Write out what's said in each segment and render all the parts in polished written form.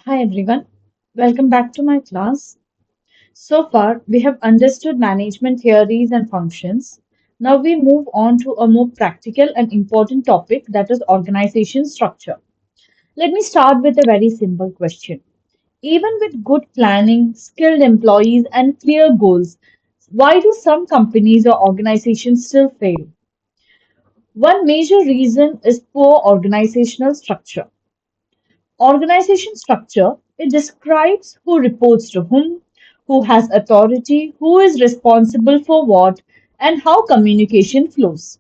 Hi everyone, welcome back to my class. So far, we have understood management theories and functions. Now we move on to a more practical and important topic that is organization structure. Let me start with a very simple question. Even with good planning, skilled employees, and clear goals, why do some companies or organizations still fail? One major reason is poor organizational structure. Organization structure, it describes who reports to whom, who has authority, who is responsible for what, and how communication flows.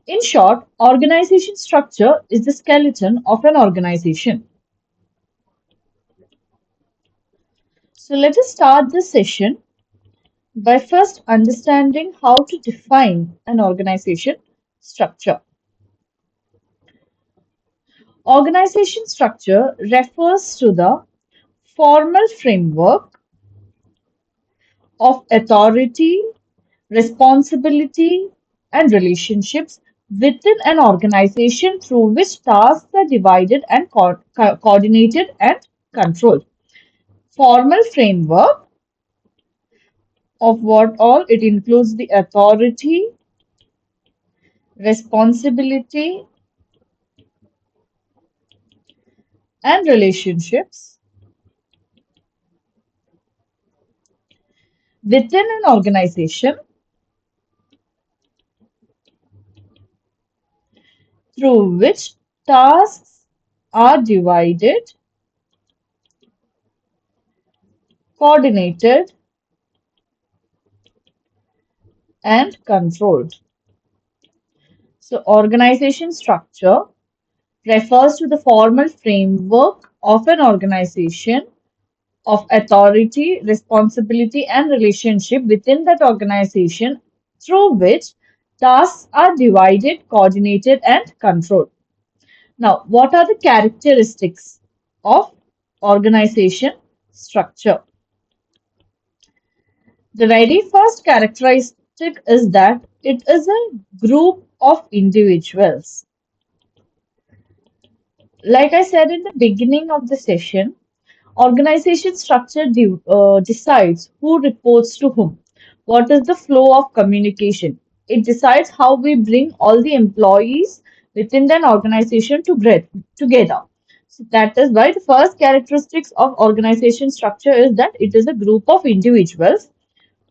In short, organization structure is the skeleton of an organization. So let us start this session by first understanding how to define an organization structure. Organization structure refers to the formal framework of authority, responsibility, and relationships within an organization through which tasks are divided and coordinated and controlled. Formal framework of what all? It includes the authority, responsibility, and relationships within an organization through which tasks are divided, coordinated, and controlled. So, organization structure refers to the formal framework of an organization of authority, responsibility, and relationship within that organization through which tasks are divided, coordinated, and controlled. Now, what are the characteristics of organization structure? The very first characteristic is that it is a group of individuals. Like I said in the beginning of the session, organization structure decides who reports to whom. What is the flow of communication? It decides how we bring all the employees within an organization together. So that is why the first characteristics of organization structure is that it is a group of individuals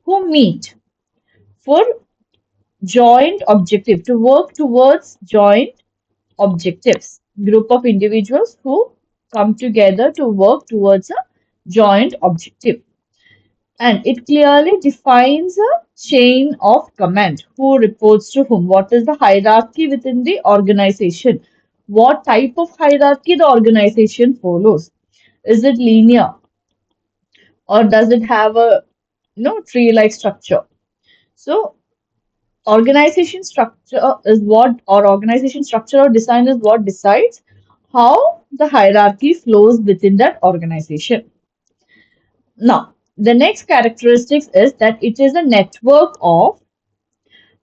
who meet for joint objective to work towards joint objectives. Group of individuals who come together to work towards a joint objective. And it clearly defines a chain of command. Who reports to whom? What is the hierarchy within the organization? What type of hierarchy the organization follows? Is it linear or does it have a tree-like structure? So organization structure is what, or organization structure or design is what decides how the hierarchy flows within that organization. Now, the next characteristics is that it is a network of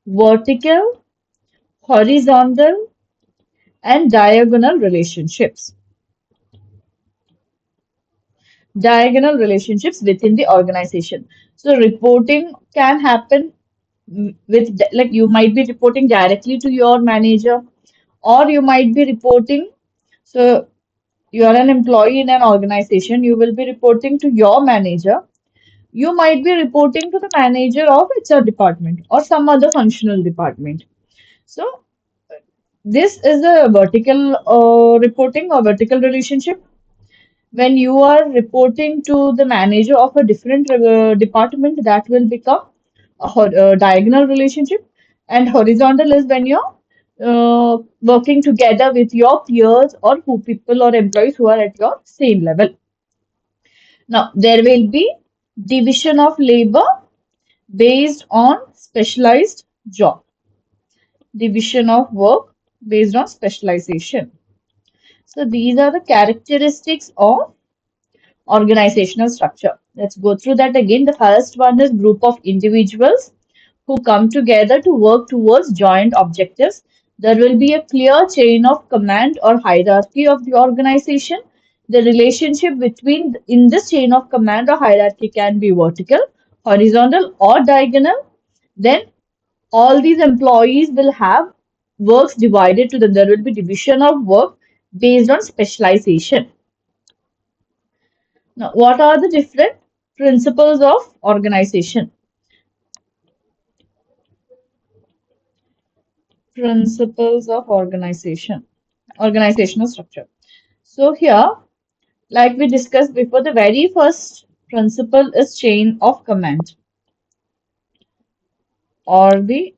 vertical, horizontal, and diagonal relationships. Diagonal relationships within the organization. So, reporting can happen with, like, you might be reporting directly to your manager, or you might be reporting. So, you are an employee in an organization, you will be reporting to your manager. You might be reporting to the manager of HR department or some other functional department. So, this is a vertical reporting or vertical relationship. When you are reporting to the manager of a different department, that will become a diagonal relationship. And horizontal is when you're working together with your peers or who people or employees who are at your same level. Now, there will be division of labor based on specialized job, division of work based on specialization. So, these are the characteristics of organizational structure. Let's go through that again. The first one is group of individuals who come together to work towards joint objectives. There will be a clear chain of command or hierarchy of the organization. The relationship between in this chain of command or hierarchy can be vertical, horizontal, or diagonal. Then all these employees will have works divided to them. There will be division of work based on specialization. Now, what are the different principles of organization? Principles of organization, organizational structure. So here, like we discussed before, the very first principle is chain of command or the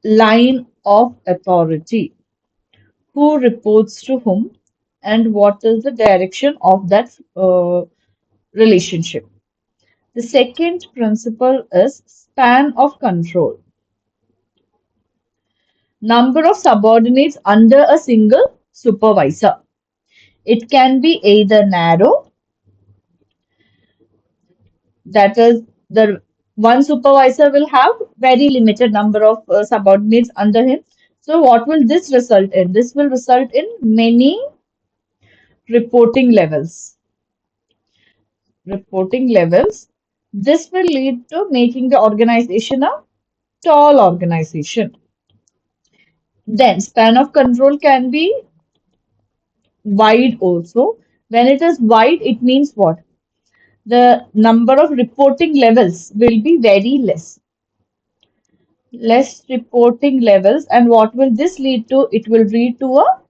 line of authority. Who reports to whom and what is the direction of that relationship. The second principle is span of control. Number of subordinates under a single supervisor. It can be either narrow, that is, the one supervisor will have very limited number of subordinates under him. So, what will this result in? This will result in many reporting levels. Reporting levels. This will lead to making the organization a tall organization. Then, span of control can be wide also. When it is wide, it means what? The number of reporting levels will be very less. Less reporting levels. And what will this lead to? It will lead to a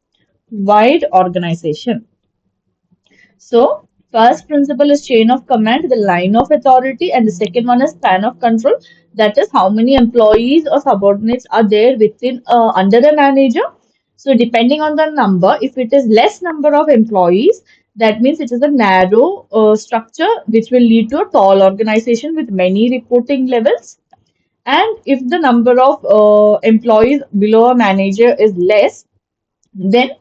wide organization. So, first principle is chain of command, the line of authority, and the second one is span of control. That is how many employees or subordinates are there within under the manager. So, depending on the number, if it is less number of employees, that means it is a narrow structure which will lead to a tall organization with many reporting levels. And if the number of employees below a manager is less, then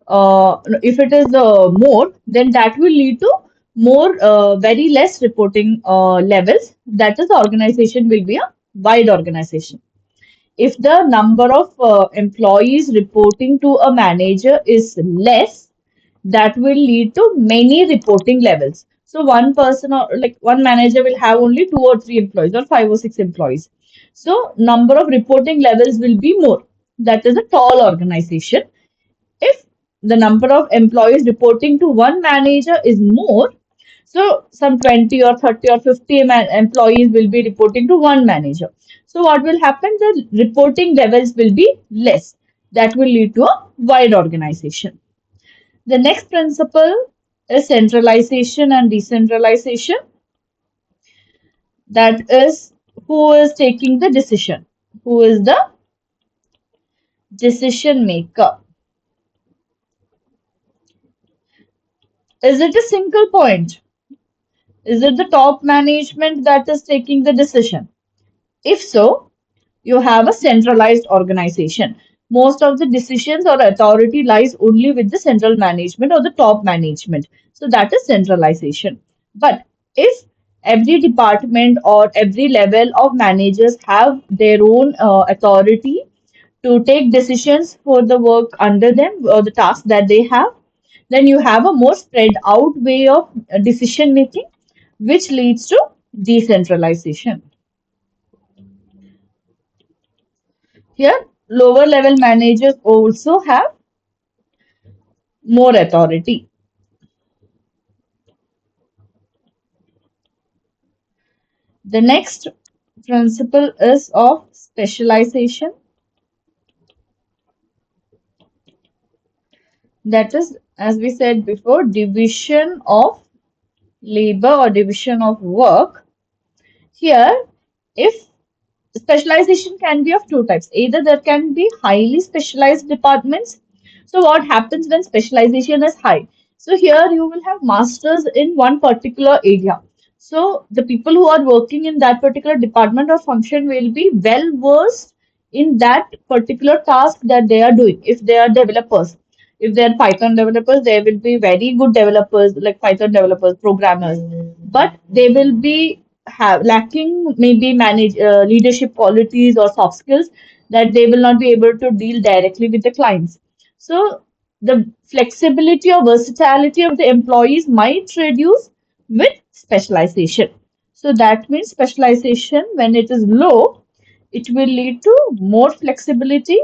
if it is more, then that will lead to more very less reporting levels. That is, the organization will be a wide organization. If the number of employees reporting to a manager is less, that will lead to many reporting levels. So one person or like one manager will have only two or three employees or five or six employees. So number of reporting levels will be more. That is a tall organization. If the number of employees reporting to one manager is more, so some 20 or 30 or 50 employees will be reporting to one manager. So what will happen? The reporting levels will be less. That will lead to a wide organization. The next principle is centralization and decentralization. That is, who is taking the decision? Who is the decision maker? Is it a single point? Is it the top management that is taking the decision? If so, you have a centralized organization. Most of the decisions or authority lies only with the central management or the top management. So that is centralization. But if every department or every level of managers have their own authority to take decisions for the work under them or the task that they have, then you have a more spread out way of decision making, which leads to decentralization. Here, lower level managers also have more authority. The next principle is of specialization. That is, as we said before, division of labor or division of work. Here, if specialization can be of two types, either there can be highly specialized departments. So, what happens when specialization is high? So, here you will have masters in one particular area. So, the people who are working in that particular department or function will be well versed in that particular task that they are doing. If they are developers, if they are Python developers, they will be very good developers, like Python developers, programmers, but they will be have lacking maybe manage leadership qualities or soft skills that they will not be able to deal directly with the clients. So The flexibility or versatility of the employees might reduce with specialization. So that means specialization, when it is low, it will lead to more flexibility.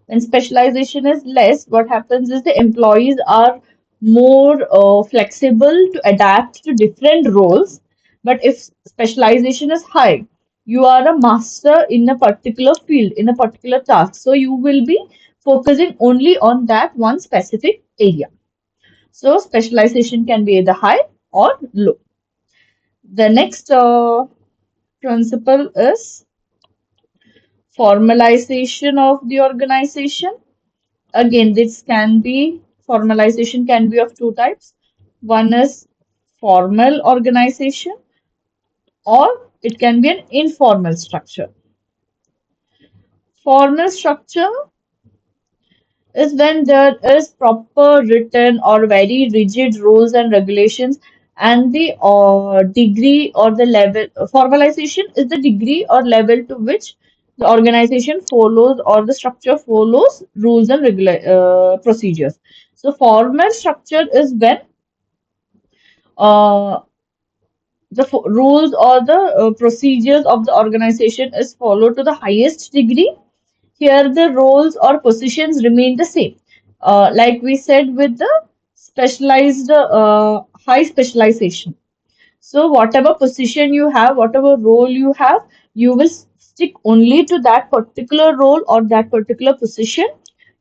When specialization is less, what happens is the employees are more flexible to adapt to different roles. But if specialization is high, you are a master in a particular field, in a particular task. So you will be focusing only on that one specific area. So specialization can be either high or low. The next principle is formalization of the organization. Again, this can be formalization can be of two types. One is formal organization, or it can be an informal structure. Formal structure is when there is proper written or very rigid rules and regulations, and the degree or the level. Formalization is the degree or level to which the organization follows or the structure follows rules and procedures. So formal structure is when uh, the rules or the procedures of the organization is followed to the highest degree. Here, the roles or positions remain the same. Like we said, with the specialized, high specialization. So, whatever position you have, whatever role you have, you will stick only to that particular role or that particular position.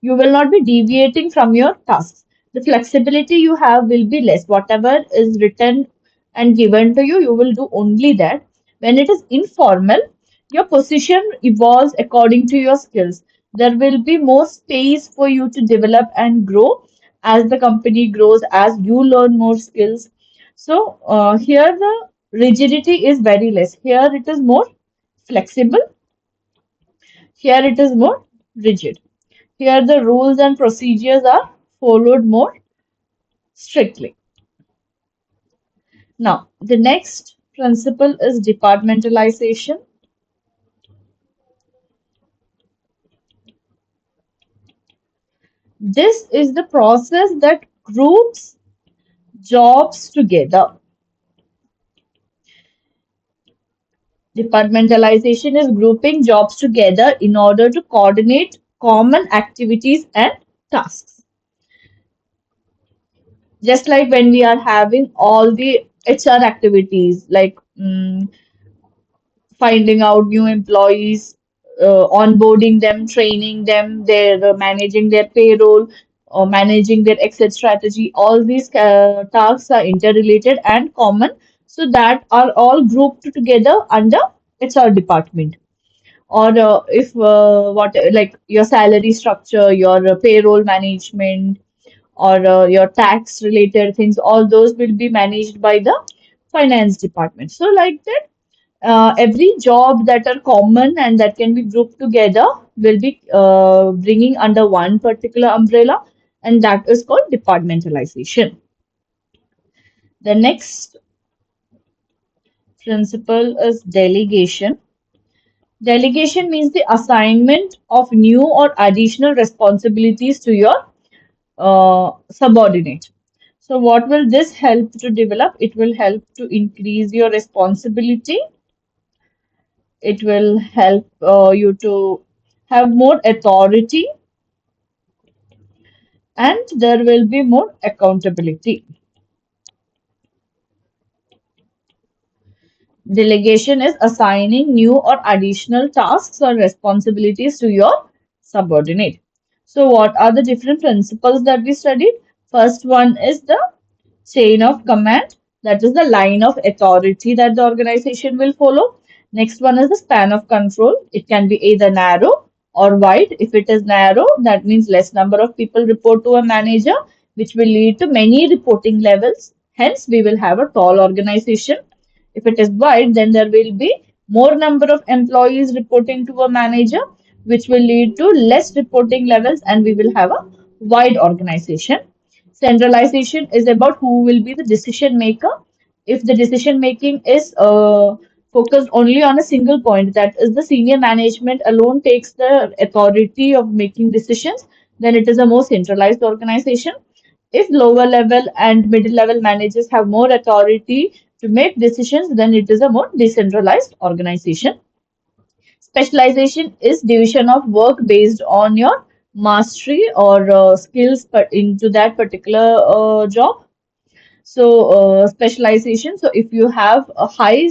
You will not be deviating from your tasks. The flexibility you have will be less. Whatever is written and given to you, you will do only that. When it is informal, your position evolves according to your skills. There will be more space for you to develop and grow as the company grows, as you learn more skills. So here the rigidity is very less. Here it is more flexible. Here it is more rigid. Here the rules and procedures are followed more strictly. Now, the next principle is departmentalization. This is the process that groups jobs together. Departmentalization is grouping jobs together in order to coordinate common activities and tasks. Just like when we are having all the HR activities like finding out new employees, onboarding them, training them, they're managing their payroll, or managing their exit strategy. All these tasks are interrelated and common, so that are all grouped together under HR department. Or if what like your salary structure, your payroll management, or your tax related things, all those will be managed by the finance department. So like that, every job that are common and that can be grouped together will be bringing under one particular umbrella, and that is called departmentalization. The next principle is delegation. Delegation means the assignment of new or additional responsibilities to your subordinate. So, what will this help to develop? It will help to increase your responsibility. It will help you to have more authority, and there will be more accountability. Delegation is assigning new or additional tasks or responsibilities to your subordinate. So, what are the different principles that we studied? First one is the chain of command, that is the line of authority that the organization will follow. Next one is the span of control. It can be either narrow or wide. If it is narrow, that means less number of people report to a manager, which will lead to many reporting levels. Hence, we will have a tall organization. If it is wide, then there will be more number of employees reporting to a manager, which will lead to less reporting levels, and we will have a wide organization. Centralization is about who will be the decision maker. If the decision making is focused only on a single point, that is the senior management alone takes the authority of making decisions, then it is a more centralized organization. If lower level and middle level managers have more authority to make decisions, then it is a more decentralized organization. Specialization is division of work based on your mastery or skills into that particular job. So specialization. So if you have a high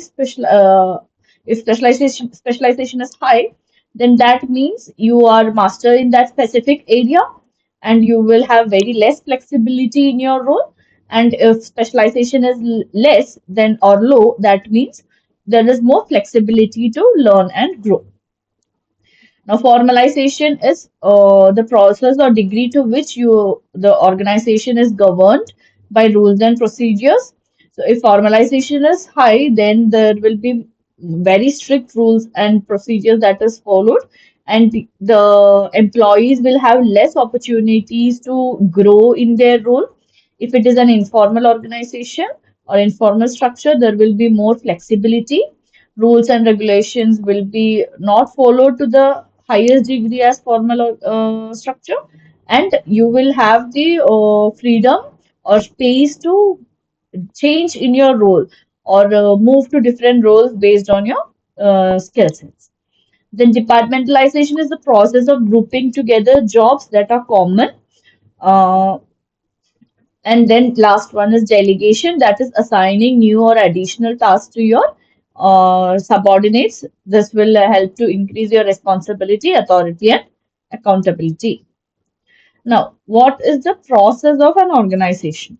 if specialization is high, then that means you are master in that specific area, and you will have very less flexibility in your role. And if specialization is less than or low, that means there is more flexibility to learn and grow. Now, formalization is the process or degree to which the organization is governed by rules and procedures. So, if formalization is high, then there will be very strict rules and procedures that is followed, and the employees will have less opportunities to grow in their role. If it is an informal organization or informal structure, there will be more flexibility. Rules and regulations will be not followed to the highest degree as formal structure, and you will have the freedom or space to change in your role or move to different roles based on your skill sets. Then departmentalization is the process of grouping together jobs that are common. Uh, and then last one is delegation, that is assigning new or additional tasks to your subordinates. This will help to increase your responsibility, authority, and accountability. Now, what is the process of an organization?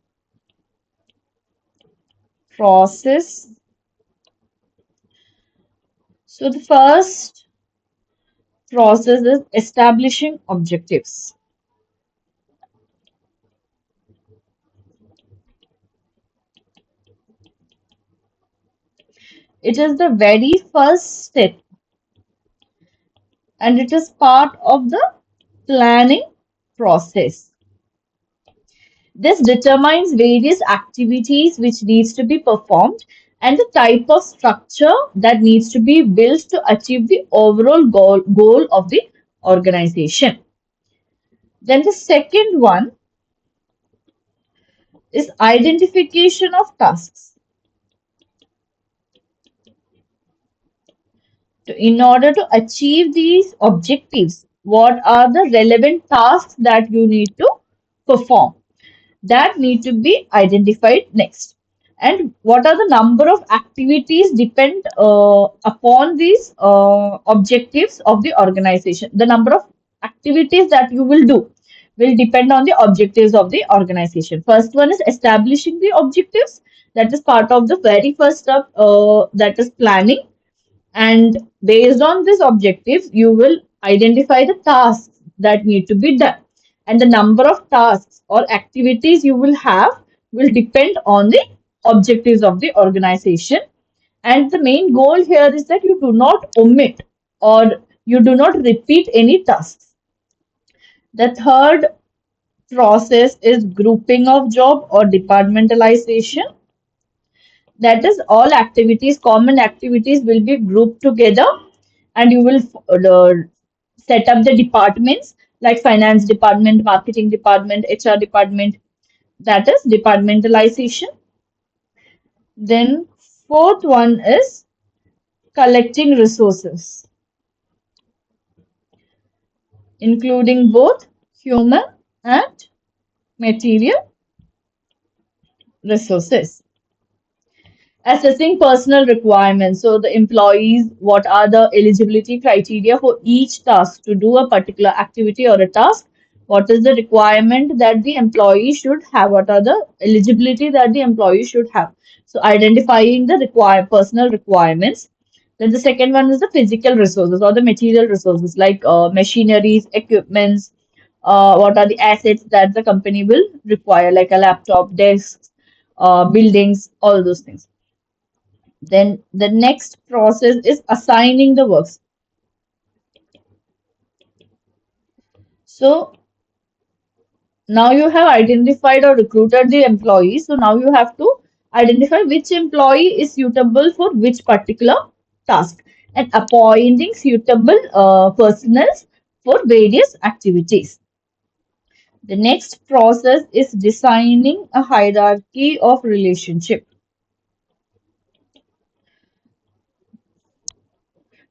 Process. So the first process is establishing objectives. It is the very first step, and it is part of the planning process. This determines various activities which needs to be performed and the type of structure that needs to be built to achieve the overall goal of the organization. Then the second one is identification of tasks. In order to achieve these objectives, what are the relevant tasks that you need to perform? That need to be identified next. And what are the number of activities depend upon these objectives of the organization. The number of activities that you will do will depend on the objectives of the organization. First one is establishing the objectives. That is part of the very first step, that is planning. And based on this objective, you will identify the tasks that need to be done. And the number of tasks or activities you will have will depend on the objectives of the organization. And the main goal here is that you do not omit or you do not repeat any tasks. The third process is grouping of job or departmentalization. That is, all activities, common activities will be grouped together, and you will set up the departments like finance department, marketing department, HR department. That is departmentalization. Then fourth one is collecting resources, including both human and material resources. Assessing personal requirements. So the employees, what are the eligibility criteria for each task to do a particular activity or a task? What is the requirement that the employee should have? What are the eligibility that the employee should have? So identifying the personal requirements. Then the second one is the physical resources or the material resources like machineries, equipments. What are the assets that the company will require, like a laptop, desks, buildings, all those things. Then the next process is assigning the works. So now you have identified or recruited the employee. So now you have to identify which employee is suitable for which particular task and appointing suitable personnel for various activities. The next process is designing a hierarchy of relationship.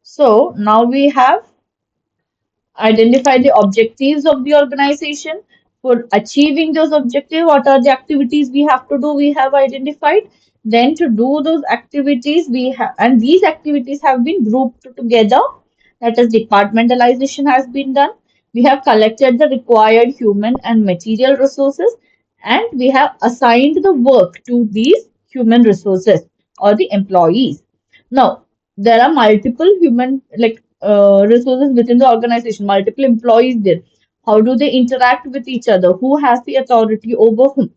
So now we have identify the objectives of the organization. For achieving those objectives, what are the activities we have to do? We have identified. Then to do those activities, we have, and these activities have been grouped together. That is, departmentalization has been done. We have collected the required human and material resources, and we have assigned the work to these human resources or the employees. Now, there are multiple human resources within the organization, multiple employees there. How do they interact with each other? Who has the authority over whom?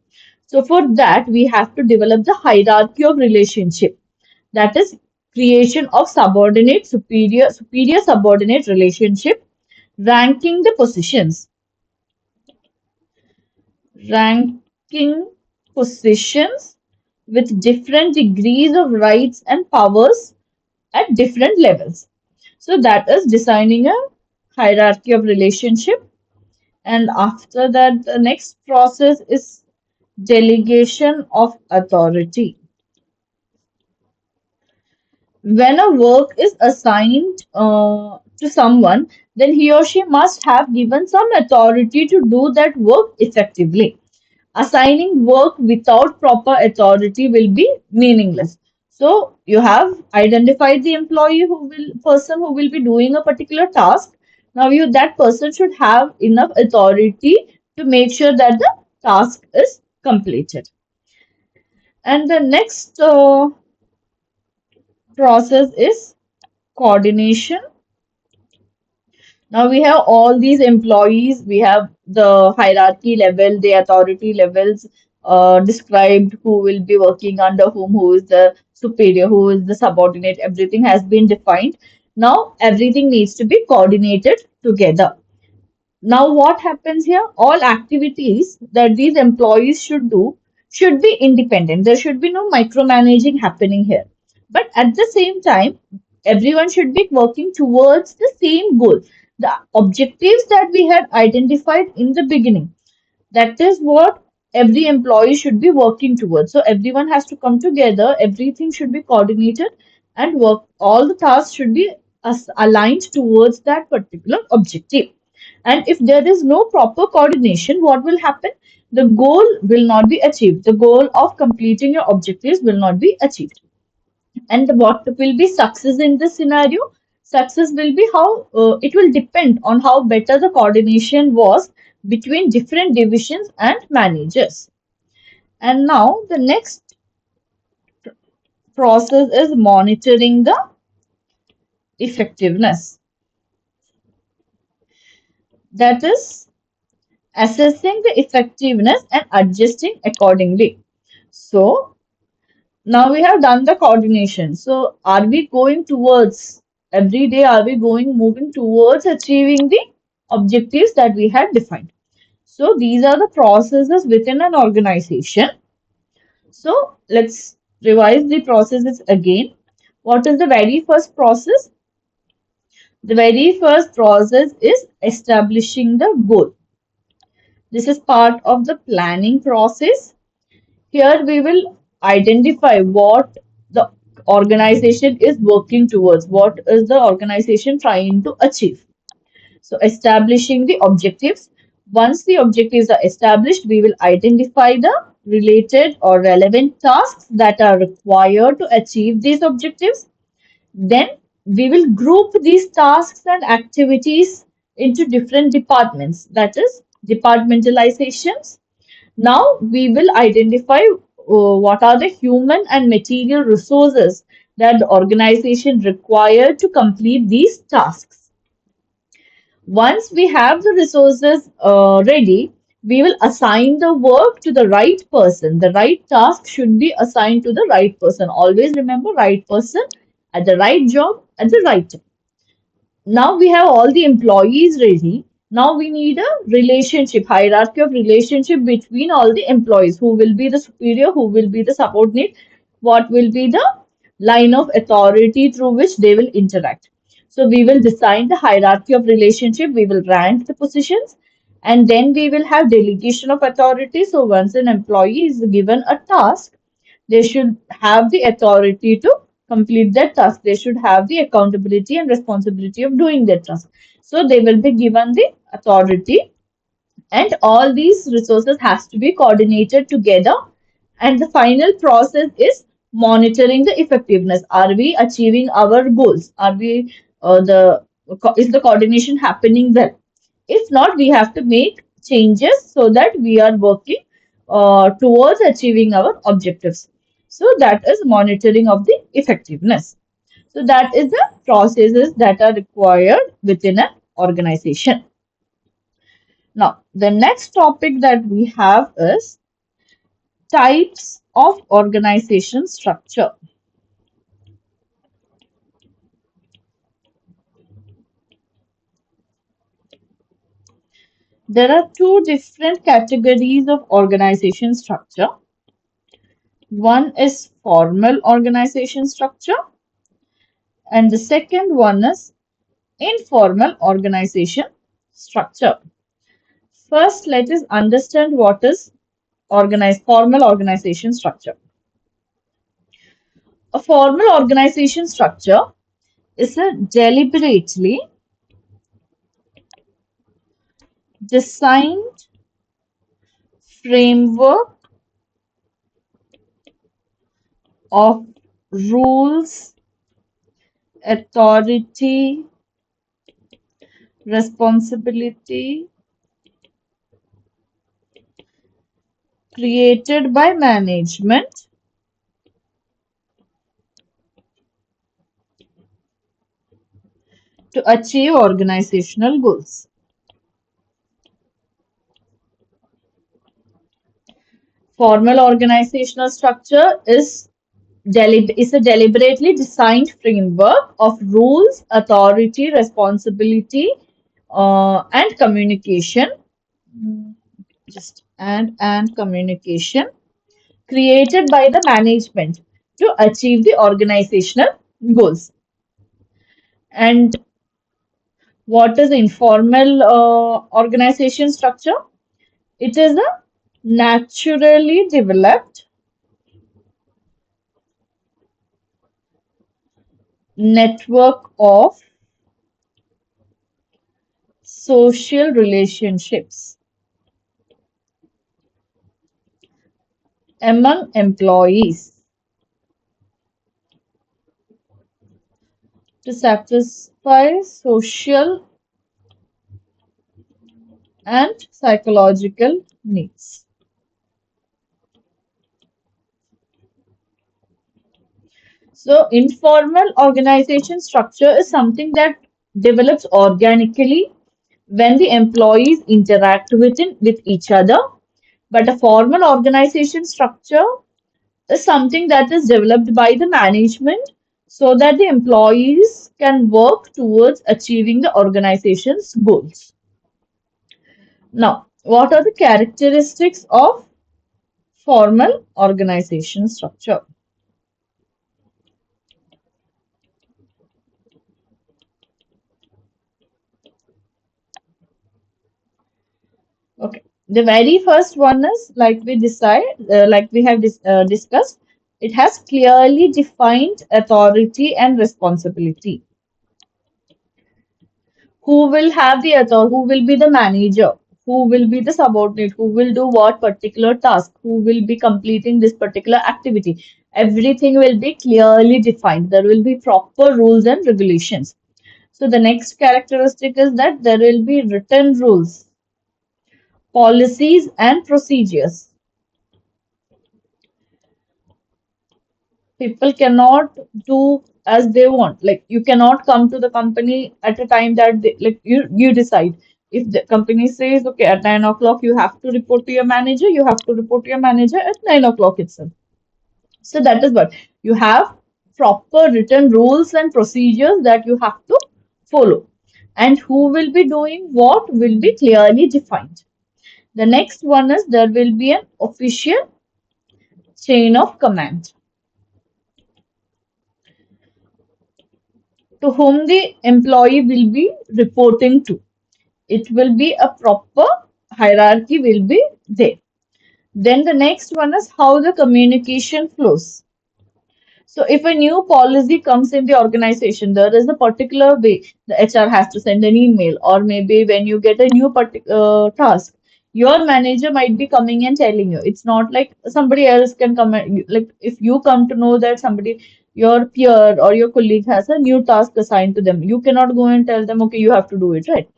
So for that, we have to develop the hierarchy of relationship. That is creation of subordinate, superior, superior subordinate relationship, ranking the positions, ranking positions with different degrees of rights and powers at different levels. So that is designing a hierarchy of relationship. And after that, the next process is delegation of authority. When a work is assigned to someone, then he or she must have given some authority to do that work effectively. Assigning work without proper authority will be meaningless. So you have identified the employee who will person who will be doing a particular task. Now you that person should have enough authority to make sure that the task is completed. And the next process is coordination. Now we have all these employees, we have the hierarchy level, the authority levels described, who will be working under whom, who is the superior, who is the subordinate, everything has been defined. Now everything needs to be coordinated together. Now, what happens here? All activities that these employees should do should be independent. There should be no micromanaging happening here. But at the same time, everyone should be working towards the same goal. The objectives that we had identified in the beginning, that is what every employee should be working towards. So everyone has to come together, everything should be coordinated and work. All the tasks should be aligned towards that particular objective. And if there is no proper coordination, what will happen? The goal will not be achieved. The goal of completing your objectives will not be achieved. And what will be success in this scenario? Success will be how it will depend on how better the coordination was between different divisions and managers. And now the next process is monitoring the effectiveness. That is assessing the effectiveness and adjusting accordingly. So now we have done the coordination. So are we going towards every day? Are we moving towards achieving the objectives that we had defined? So these are the processes within an organization. So let's revise the processes again. What is the very first process? The very first process is establishing the goal. This is part of the planning process. Here we will identify what the organization is working towards, what is the organization trying to achieve. So establishing the objectives. Once the objectives are established, we will identify the related or relevant tasks that are required to achieve these objectives. Then we will group these tasks and activities into different departments, that is departmentalizations. Now we will identify what are the human and material resources that the organization require to complete these tasks. Once we have the resources ready, we will assign the work to the right person. The right task should be assigned to the right person. Always remember, right person at the right job at the right time. Now we have all the employees ready. Now we need a relationship, hierarchy of relationship between all the employees. Who will be the superior, who will be the subordinate, what will be the line of authority through which they will interact. So we will design the hierarchy of relationship. We will rank the positions. And then we will have delegation of authority. So once an employee is given a task, they should have the authority to complete that task. They should have the accountability and responsibility of doing that task. So they will be given the authority, and all these resources has to be coordinated together. And the final process is monitoring the effectiveness. Are we achieving our goals? Are we the is the coordination happening well? If not, we have to make changes so that we are working towards achieving our objectives. So that is monitoring of the effectiveness. So that is the processes that are required within an organization. Now, the next topic that we have is types of organization structure. There are two different categories of organization structure. One is formal organization structure, and the second one is informal organization structure. First, let us understand what is formal organization structure. A formal organization structure is a deliberately designed framework of rules, authority, responsibility created by management to achieve organizational goals. Formal organizational structure is a deliberately designed framework of rules, authority, responsibility, and communication. Just and communication created by the management to achieve the organizational goals. And what is informal organization structure? It is a naturally developed network of social relationships among employees to satisfy social and psychological needs. So, informal organization structure is something that develops organically when the employees interact with each other. But a formal organization structure is something that is developed by the management so that the employees can work towards achieving the organization's goals. Now, what are the characteristics of formal organization structure? Okay, the very first one is like we have discussed, it has clearly defined authority and responsibility. Who will have the authority? Who will be the manager? Who will be the subordinate? Who will do what particular task? Who will be completing this particular activity? Everything will be clearly defined. There will be proper rules and regulations. So the next characteristic is that there will be written rules, policies, and procedures. People cannot do as they want. Like you cannot come to the company at a time that you decide. If the company says, okay, at 9 o'clock you have to report to your manager, you have to report to your manager at 9 o'clock itself. So that is what you have, proper written rules and procedures that you have to follow. And who will be doing what will be clearly defined. The next one is there will be an official chain of command to whom the employee will be reporting to. It will be a proper hierarchy will be there. Then the next one is how the communication flows. So if a new policy comes in the organization, there is a particular way the HR has to send an email, or maybe when you get a new task, your manager might be coming and telling you. It's not like somebody else can come and, like if you come to know that somebody, your peer or your colleague has a new task assigned to them, you cannot go and tell them, okay, you have to do it, right?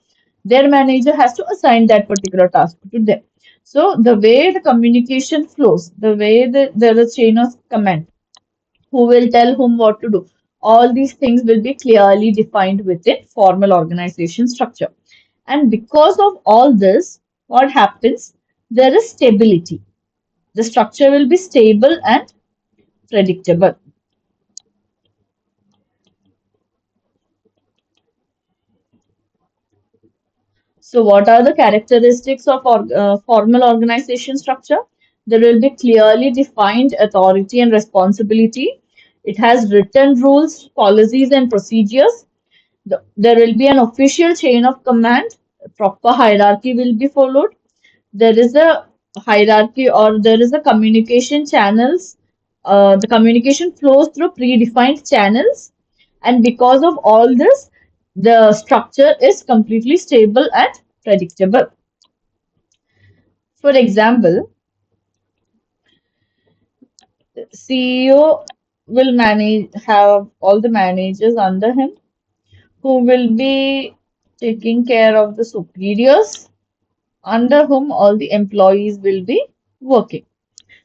Their manager has to assign that particular task to them. So the way the communication flows, the way there is chain of command, who will tell whom what to do. All these things will be clearly defined within formal organization structure. And because of all this, what happens? There is stability. The structure will be stable and predictable. So, what are the characteristics of formal organization structure? There will be clearly defined authority and responsibility. It has written rules, policies, and procedures. There will be an official chain of command, proper hierarchy will be followed. There is a hierarchy, or there is a communication channels. The communication flows through predefined channels, and because of all this, the structure is completely stable and predictable. For example, CEO will have all the managers under him who will be taking care of the superiors under whom all the employees will be working.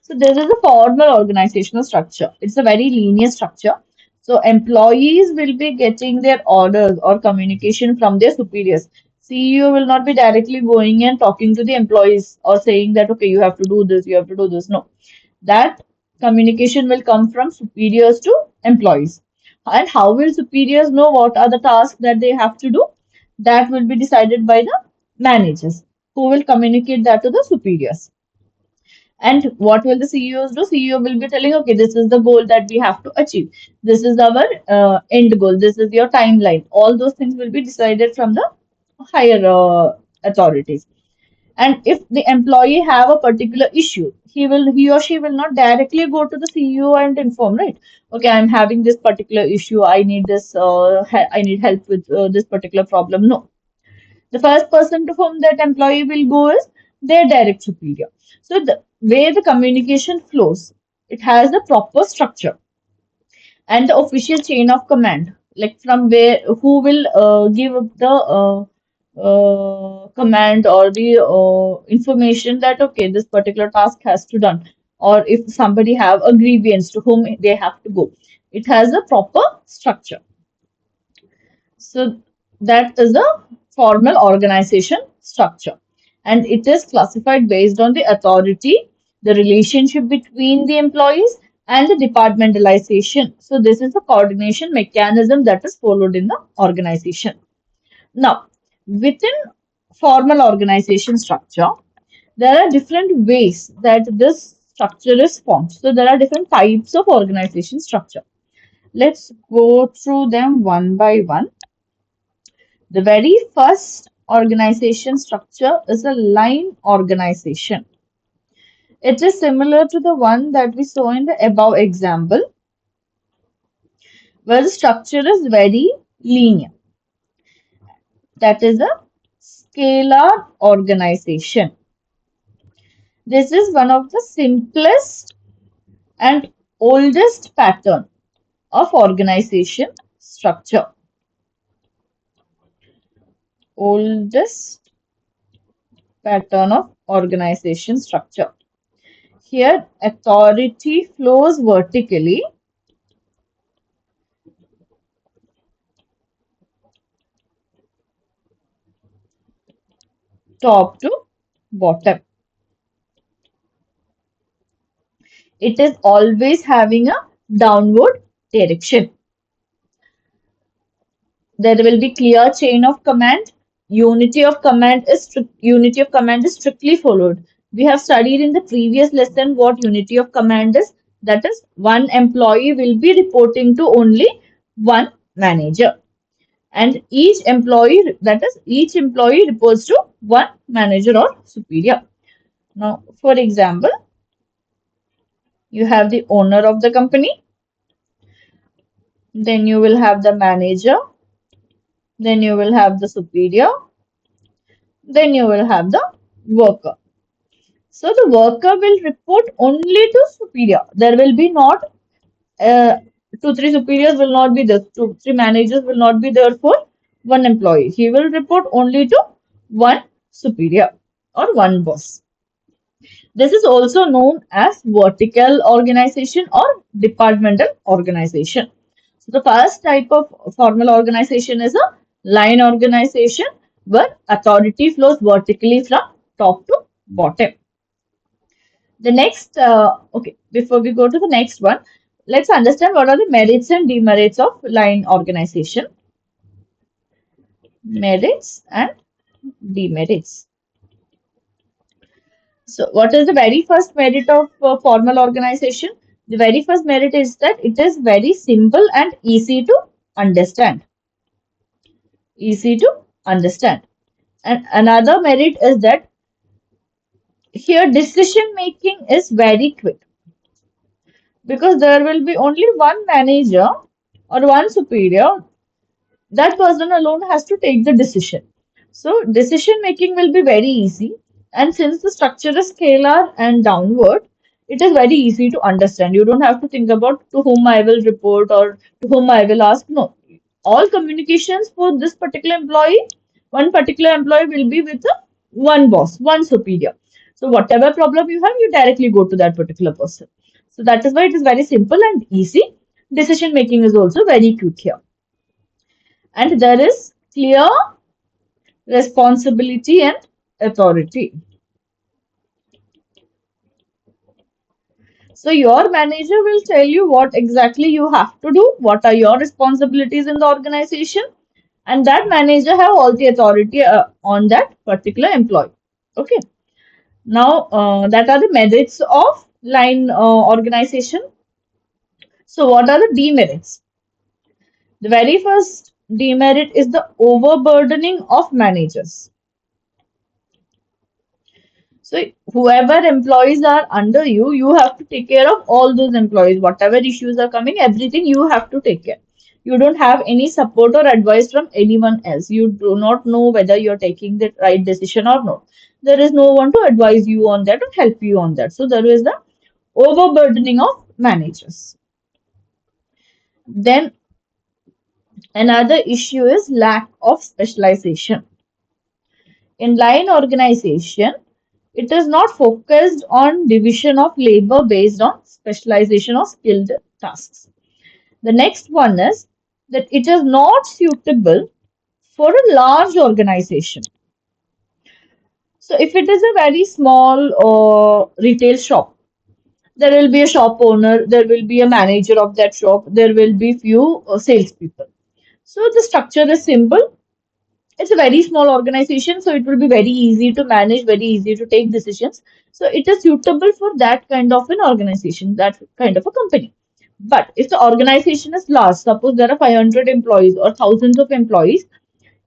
So there is a formal organizational structure. It's a very linear structure. So employees will be getting their orders or communication from their superiors. CEO will not be directly going and talking to the employees or saying that, okay, you have to do this, you have to do this. No, that communication will come from superiors to employees. And how will superiors know what are the tasks that they have to do? That will be decided by the managers who will communicate that to the superiors. And what will the CEOs do? CEO will be telling, okay, this is the goal that we have to achieve. This is our end goal. This is your timeline. All those things will be decided from the higher authorities. And if the employee have a particular issue, he or she will not directly go to the CEO and inform, right? Okay, I'm having this particular issue. I need this. I need help with this particular problem. No, the first person to whom that employee will go is their direct superior. So the way the communication flows, it has a proper structure and the official chain of command, like from where who will give the command or the information that okay, this particular task has to done, or if somebody have a grievance to whom they have to go. It has a proper structure. So that is a formal organization structure. And it is classified based on the authority, the relationship between the employees, and the departmentalization. So this is a coordination mechanism that is followed in the organization. Now, within formal organization structure, there are different ways that this structure is formed. So there are different types of organization structure. Let's go through them one by one. The very first organization structure is a line organization. It is similar to the one that we saw in the above example, where the structure is very linear. That is a scalar organization. This is one of the simplest and oldest pattern of organization structure. Oldest pattern of organization structure. Here, authority flows vertically, top to bottom. It is always having a downward direction. There will be clear chain of command. Unity of command is strictly followed. We have studied in the previous lesson what unity of command is. That is, one employee will be reporting to only one manager. and each employee reports to one manager or superior. Now, for example, you have the owner of the company, then you will have the manager, then you will have the superior, then you will have the worker. So the worker will report only to superior. There will be not uh, two, three superiors will not be there. Two, three managers will not be there for one employee. He will report only to one superior or one boss. This is also known as vertical organization or departmental organization. So the first type of formal organization is a line organization where authority flows vertically from top to bottom. The next, okay, before we go to the next one, let's understand what are the merits and demerits of line organization. Merits and demerits. So, what is the very first merit of formal organization? The very first merit is that it is very simple and easy to understand. Easy to understand. And another merit is that here decision making is very quick because there will be only one manager or one superior. That person alone has to take the decision. So decision making will be very easy. And since the structure is scalar and downward, it is very easy to understand. You don't have to think about to whom I will report or to whom I will ask. No, all communications for this particular employee, one particular employee will be with one boss, one superior. So whatever problem you have, you directly go to that particular person. So that is why it is very simple and easy. Decision making is also very quick here. And there is clear responsibility and authority. So your manager will tell you what exactly you have to do, what are your responsibilities in the organization, and that manager have all the authority on that particular employee. Okay. Now that are the merits of line organization. So what are the demerits? The very first demerit is the overburdening of managers. So whoever employees are under you, you have to take care of all those employees. Whatever issues are coming, everything you have to take care. You don't have any support or advice from anyone else. You do not know whether you're taking the right decision or not. There is no one to advise you on that or help you on that. So there is the overburdening of managers. Then another issue is lack of specialization. In line organization, it is not focused on division of labor based on specialization of skilled tasks. The next one is that it is not suitable for a large organization. So if it is a very small retail shop, there will be a shop owner, there will be a manager of that shop, there will be few salespeople. So the structure is simple. It's a very small organization, so it will be very easy to manage, very easy to take decisions. So it is suitable for that kind of an organization, that kind of a company. But if the organization is large, suppose there are 500 employees or thousands of employees,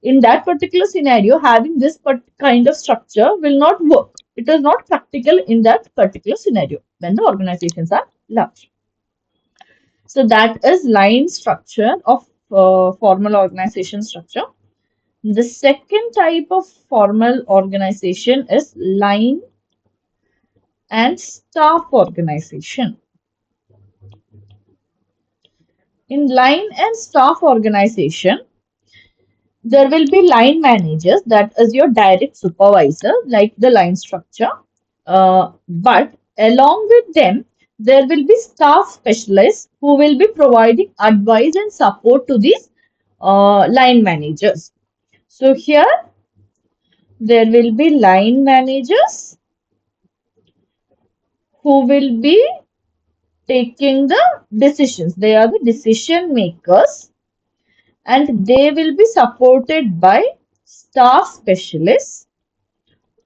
in that particular scenario, having this kind of structure will not work. It is not practical in that particular scenario when the organizations are large. So that is line structure of formal organization structure. The second type of formal organization is line and staff organization. In line and staff organization, there will be line managers, that is your direct supervisor, like the line structure. But along with them, there will be staff specialists who will be providing advice and support to these line managers. So here there will be line managers who will be taking the decisions. They are the decision makers and they will be supported by staff specialists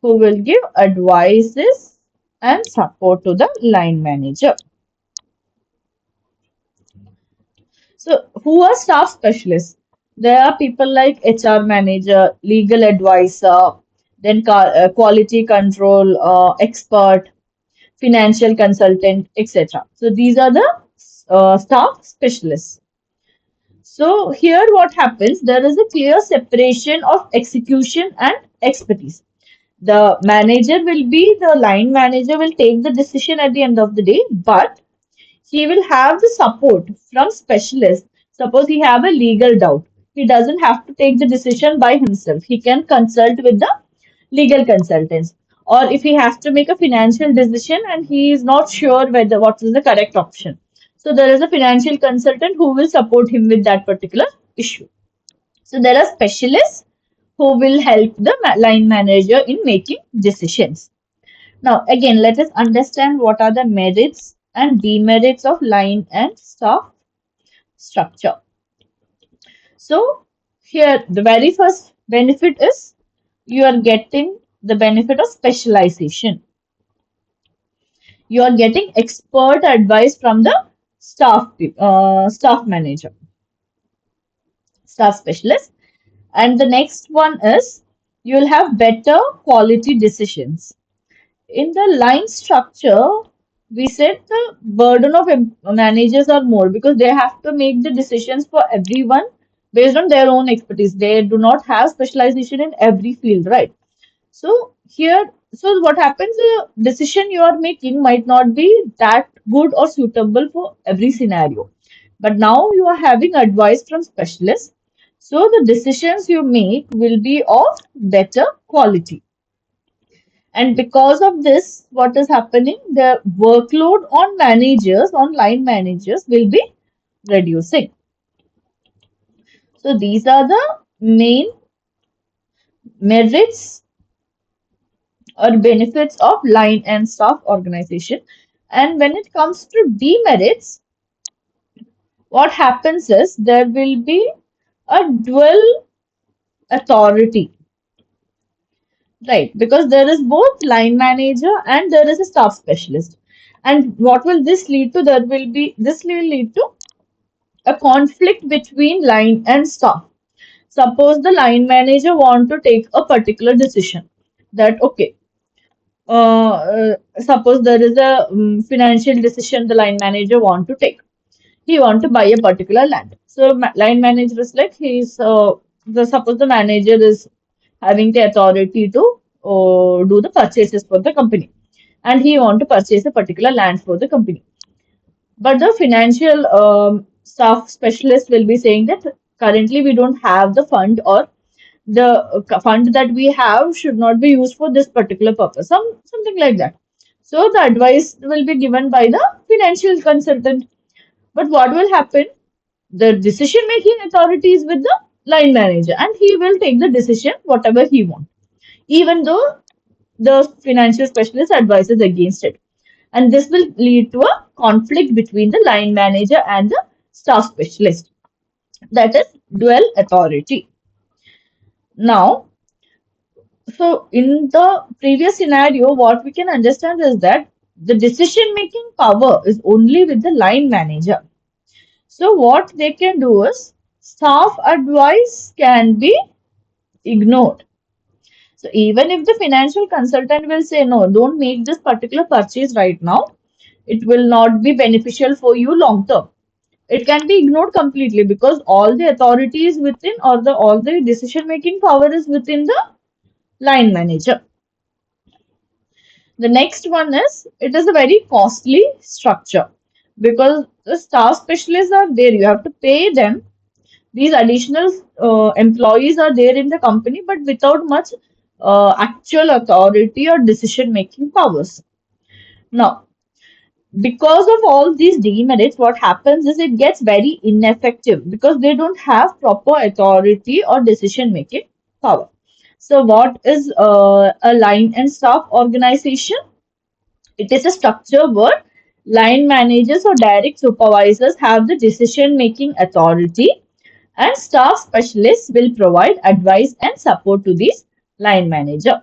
who will give advices and support to the line manager. So, who are staff specialists? There are people like HR manager, legal advisor, then quality control expert, financial consultant, etc. So these are the staff specialists. So here what happens, there is a clear separation of execution and expertise. The manager will be, the line manager will take the decision at the end of the day, but he will have the support from specialists. Suppose he have a legal doubt. He doesn't have to take the decision by himself. He can consult with the legal consultants. Or if he has to make a financial decision and he is not sure whether what is the correct option. So there is a financial consultant who will support him with that particular issue. So there are specialists who will help the line manager in making decisions. Now, again, let us understand what are the merits and demerits of line and staff structure. So, here the very first benefit is you are getting the benefit of specialization. You are getting expert advice from the staff manager, staff specialist. And the next one is you will have better quality decisions. In the line structure, we said the burden of managers are more because they have to make the decisions for everyone based on their own expertise. They do not have specialization in every field, right? So here, so what happens, the decision you are making might not be that good or suitable for every scenario. But now you are having advice from specialists. So the decisions you make will be of better quality. And because of this, what is happening? The workload on managers, on line managers, will be reducing. So these are the main merits or benefits of line and staff organization. And when it comes to demerits, what happens is there will be a dual authority, right? Because there is both line manager and there is a staff specialist. And what will this lead to? This will lead to a conflict between line and staff. Suppose the line manager want to take a particular decision that okay, suppose there is a financial decision the line manager want to take. He want to buy a particular land. So line manager is like he's the suppose the manager is having the authority to do the purchases for the company, and he want to purchase a particular land for the company. But the financial staff specialist will be saying that currently we don't have the fund, or the fund that we have should not be used for this particular purpose, something like that. So the advice will be given by the financial consultant. But what will happen? The decision making authority is with the line manager, and he will take the decision whatever he wants, even though the financial specialist advises against it. And this will lead to a conflict between the line manager and the staff specialist. That is dual authority. Now, so in the previous scenario, what we can understand is that the decision making power is only with the line manager. So what they can do is staff advice can be ignored. So even if the financial consultant will say, no, don't make this particular purchase right now, it will not be beneficial for you long term. It can be ignored completely because all the authority is within, or the all the decision making power is within the line manager. The next one is it is a very costly structure because the staff specialists are there. You have to pay them. These additional employees are there in the company, but without much actual authority or decision making powers. Now, because of all these demerits, what happens is it gets very ineffective because they don't have proper authority or decision making power. So, what is a line and staff organization? It is a structure where line managers or direct supervisors have the decision making authority, and staff specialists will provide advice and support to these line manager.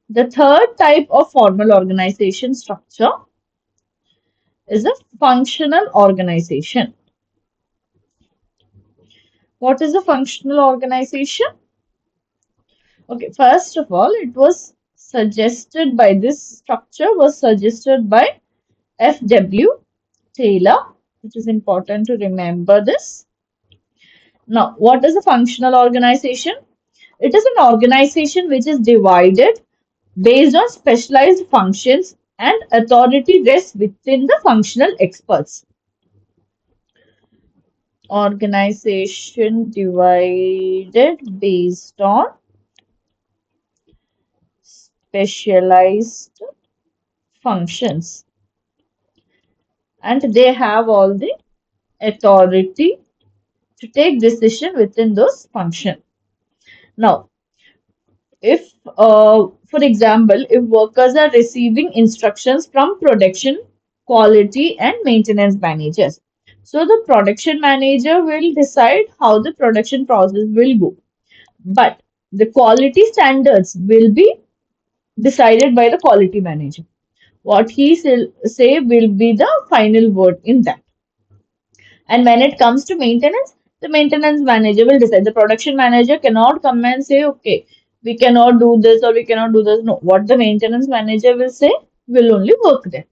The third type of formal organization structure is a functional organization. What is a functional organization? Okay, first of all, it was suggested by this structure was suggested by F.W. Taylor, which is important to remember this. Now, what is a functional organization? It is an organization which is divided based on specialized functions and authority rests within the functional experts. Organization divided based on specialized functions, and they have all the authority to take decision within those functions. Now, if, for example, if workers are receiving instructions from production, quality, and maintenance managers, so the production manager will decide how the production process will go. But the quality standards will be decided by the quality manager. What he say will be the final word in that. And when it comes to maintenance, the maintenance manager will decide. The production manager cannot come and say, okay, we cannot do this or we cannot do this. No, what the maintenance manager will say will only work there.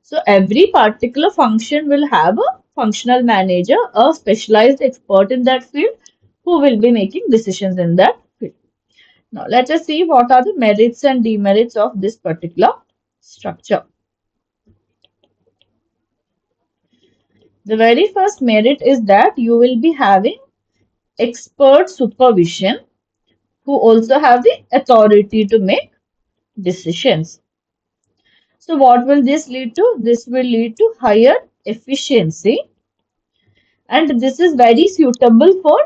So every particular function will have a functional manager, a specialized expert in that field who will be making decisions in that field. Now let us see what are the merits and demerits of this particular structure. The very first merit is that you will be having expert supervision who also have the authority to make decisions. So what will this lead to? This will lead to higher efficiency, and this is very suitable for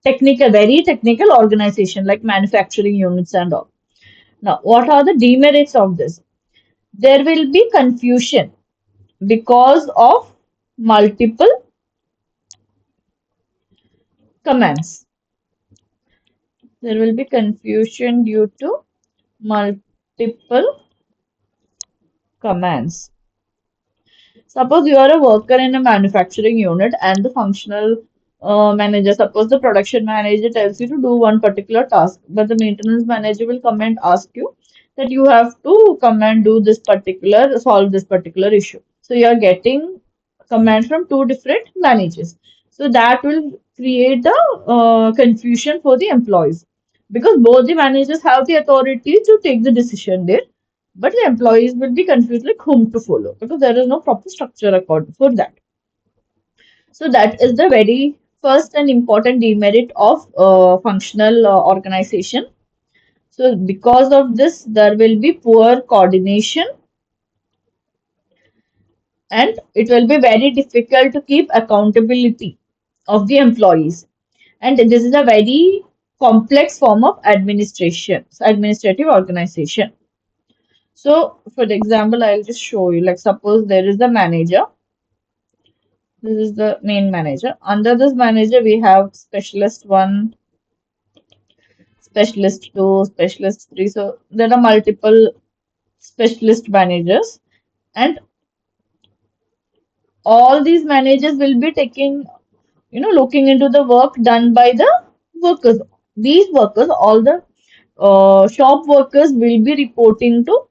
very technical organization like manufacturing units and all. Now, what are the demerits of this? There will be confusion because of multiple commands. There will be confusion due to multiple commands. Suppose you are a worker in a manufacturing unit and the functional manager, suppose the production manager tells you to do one particular task, but the maintenance manager will come and ask you that you have to come and do this particular, solve this particular issue. So you are getting command from two different managers. So that will create a confusion for the employees because both the managers have the authority to take the decision there, but the employees will be confused like whom to follow because there is no proper structure according for that. So that is the very first and important demerit of functional organization. So because of this, there will be poor coordination and it will be very difficult to keep accountability of the employees. And this is a very complex form of administrative organization. So, for example, I'll just show you. Like, suppose there is a manager. This is the main manager. Under this manager, we have specialist one, specialist two, specialist three. So, there are multiple specialist managers, and all these managers will be taking, looking into the work done by the workers. These workers, all the shop workers, will be reporting to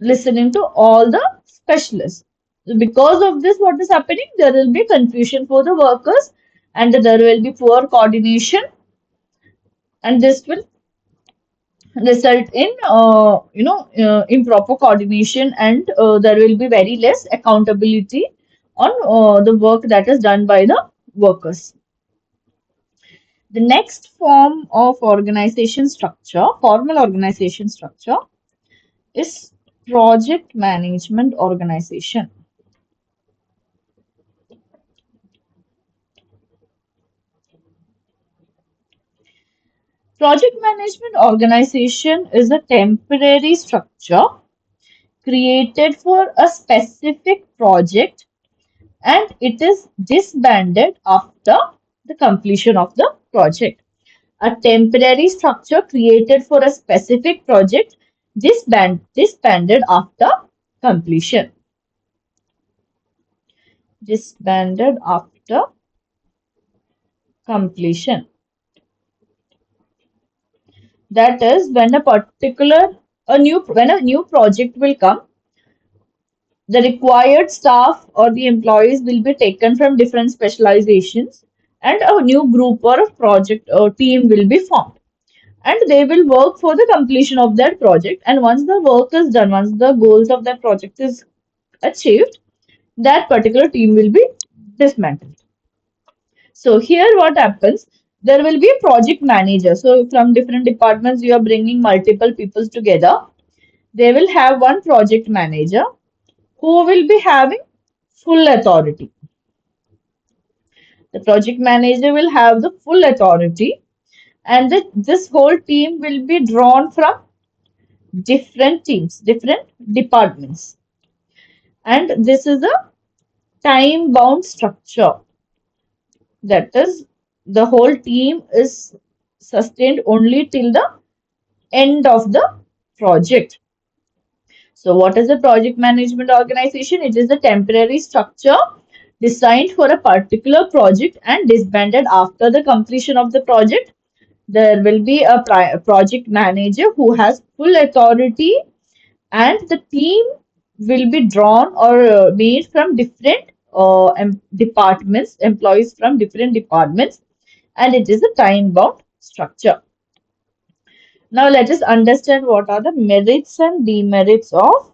listening to all the specialists. So because of this, what is happening? There will be confusion for the workers and there will be poor coordination, and this will result in improper coordination, and there will be very less accountability on the work that is done by the workers. The next form of organization structure, formal organization structure, is project management organization. Project management organization is a temporary structure created for a specific project and it is disbanded after the completion of the project. A temporary structure created for a specific project disbanded after completion. Disbanded after completion. That is when when a new project will come, the required staff or the employees will be taken from different specializations, and a new group or a project or team will be formed, and they will work for the completion of that project. And once the work is done, once the goals of that project is achieved, that particular team will be dismantled. So here what happens, there will be a project manager. So from different departments, you are bringing multiple people together. They will have one project manager who will be having full authority. The project manager will have the full authority, and this whole team will be drawn from different teams, different departments. And this is a time bound structure. That is, the whole team is sustained only till the end of the project. So, what is a project management organization? It is a temporary structure designed for a particular project and disbanded after the completion of the project. There will be a project manager who has full authority, and the team will be drawn or made from different departments, employees from different departments, and it is a time bound structure. Now, let us understand what are the merits and demerits of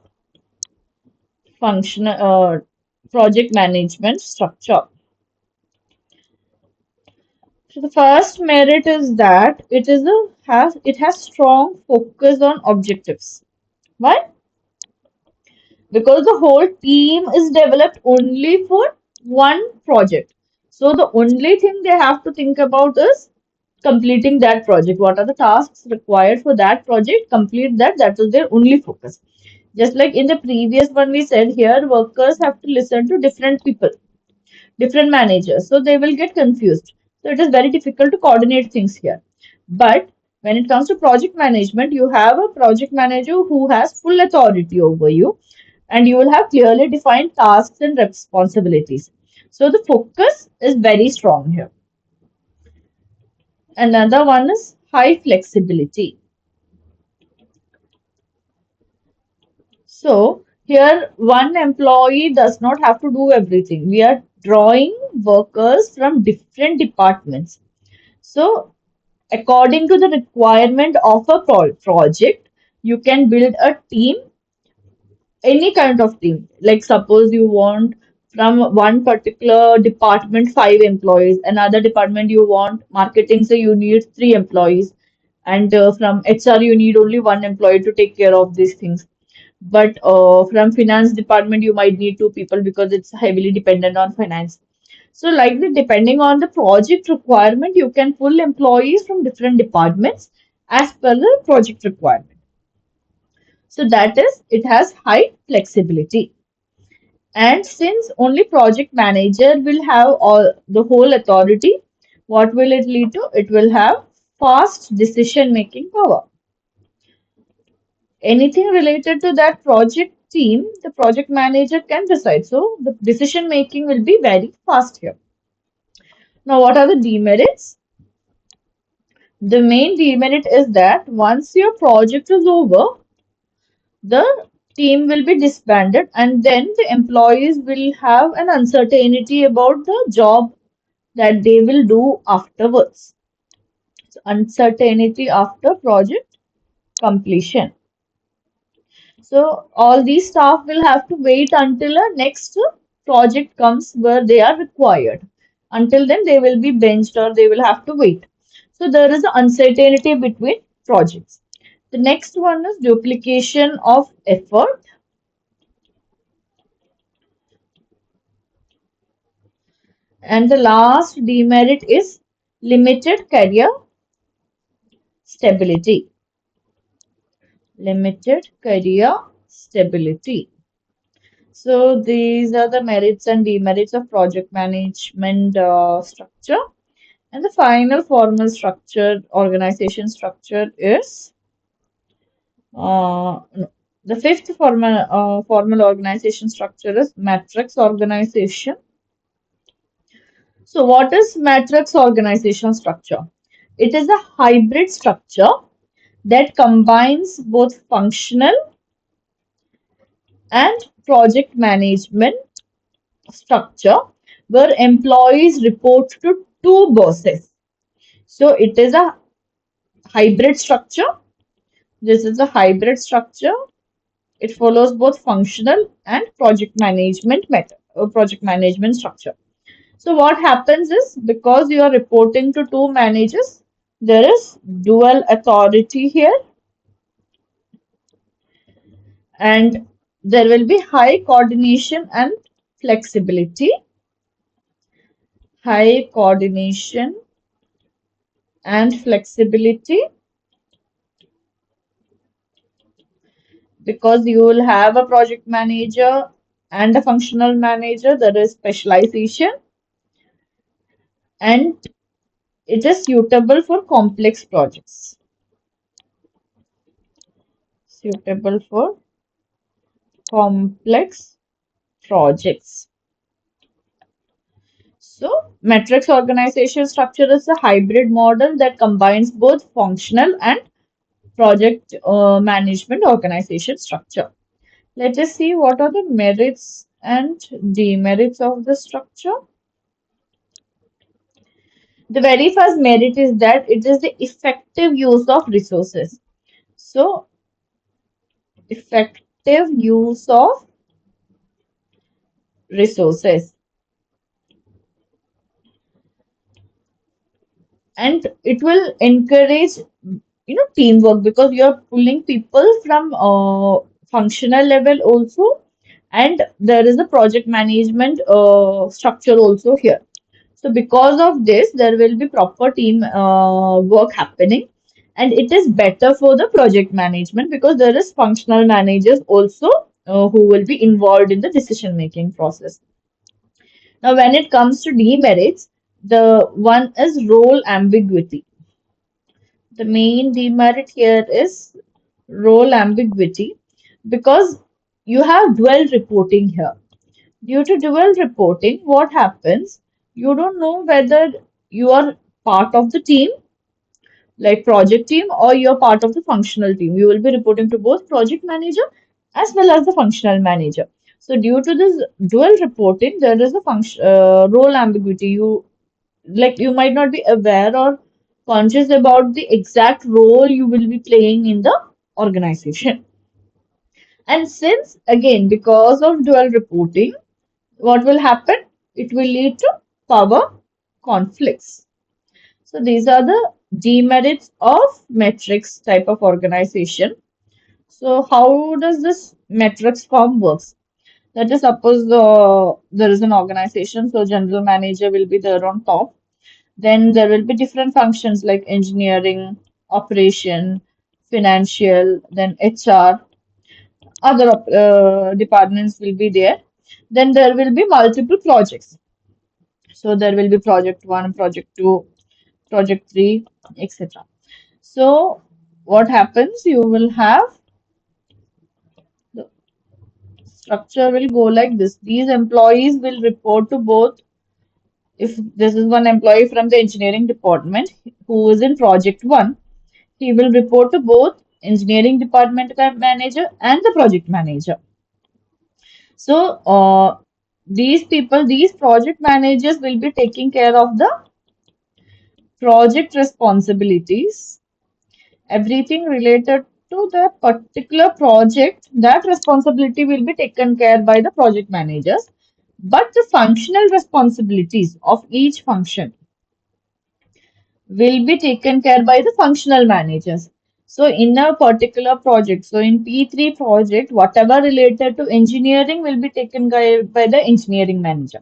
functional project management structure. So the first merit is that it has strong focus on objectives. Why? Because the whole team is developed only for one project. So the only thing they have to think about is completing that project. What are the tasks required for that project? Complete that. That is their only focus. Just like in the previous one, we said here, workers have to listen to different people, different managers. So they will get confused. So it is very difficult to coordinate things here. But when it comes to project management, you have a project manager who has full authority over you, and you will have clearly defined tasks and responsibilities. So the focus is very strong here. Another one is high flexibility. So here one employee does not have to do everything. We are drawing workers from different departments. So according to the requirement of a project, you can build a team, any kind of team. Like suppose you want from one particular department 5 employees, another department you want marketing, so you need 3 employees, and from HR you need only one employee to take care of these things. But from finance department you might need 2 people because it's heavily dependent on finance. So like the depending on the project requirement, you can pull employees from different departments as per the project requirement. So that is, it has high flexibility. And since only project manager will have all the whole authority, what will it lead to? It will have fast decision making power. Anything related to that project team, the project manager can decide. So the decision making will be very fast here. Now, what are the demerits? The main demerit is that once your project is over, the team will be disbanded, and then the employees will have an uncertainty about the job that they will do afterwards. So uncertainty after project completion. So all these staff will have to wait until a next project comes where they are required. Until then, they will be benched or they will have to wait. So there is an uncertainty between projects. The next one is duplication of effort. And the last demerit is limited career stability. Limited career stability. So these are the merits and demerits of project management structure. And the final formal structure, organization structure is no. The fifth formal organization structure is matrix organization. So, what is matrix organization structure? It is a hybrid structure that combines both functional and project management structure where employees report to two bosses. So, it is a hybrid structure. This is a hybrid structure. It follows both functional and project management structure. So what happens is because you are reporting to two managers, there is dual authority here, and there will be high coordination and flexibility. High coordination and flexibility because you will have a project manager and a functional manager. There is specialization and it is suitable for complex projects. Suitable for complex projects. So, matrix organization structure is a hybrid model that combines both functional and project management organization structure. Let us see what are the merits and demerits of the structure. The very first merit is that it is the effective use of resources. So, effective use of resources. And it will encourage teamwork because you're pulling people from functional level also, and there is a project management structure also here. So because of this there will be proper team work happening, and it is better for the project management because there is functional managers also who will be involved in the decision making process. Now when it comes to demerits, the one is role ambiguity. The main demerit here is role ambiguity because you have dual reporting here. Due to dual reporting, what happens? You don't know whether you are part of the team, like project team, or you're part of the functional team. You will be reporting to both project manager as well as the functional manager. So due to this dual reporting, there is a role ambiguity. You might not be aware or conscious about the exact role you will be playing in the organization. And since again, because of dual reporting, what will happen? It will lead to power conflicts. So these are the demerits of metrics type of organization. So how does this metrics form works? Let us suppose there is an organization, so general manager will be there on top. Then there will be different functions like engineering, operation, financial, then HR, other departments will be there. Then there will be multiple projects. So there will be project one, project two, project three, etc. So what happens? You will have the structure will go like this. These employees will report to both. If this is one employee from the engineering department who is in project one, he will report to both engineering department manager and the project manager. So these project managers will be taking care of the project responsibilities, everything related to the particular project. That responsibility will be taken care by the project managers, but the functional responsibilities of each function will be taken care by the functional managers. So in a particular project, so in P3 project, whatever related to engineering will be taken care by the engineering manager.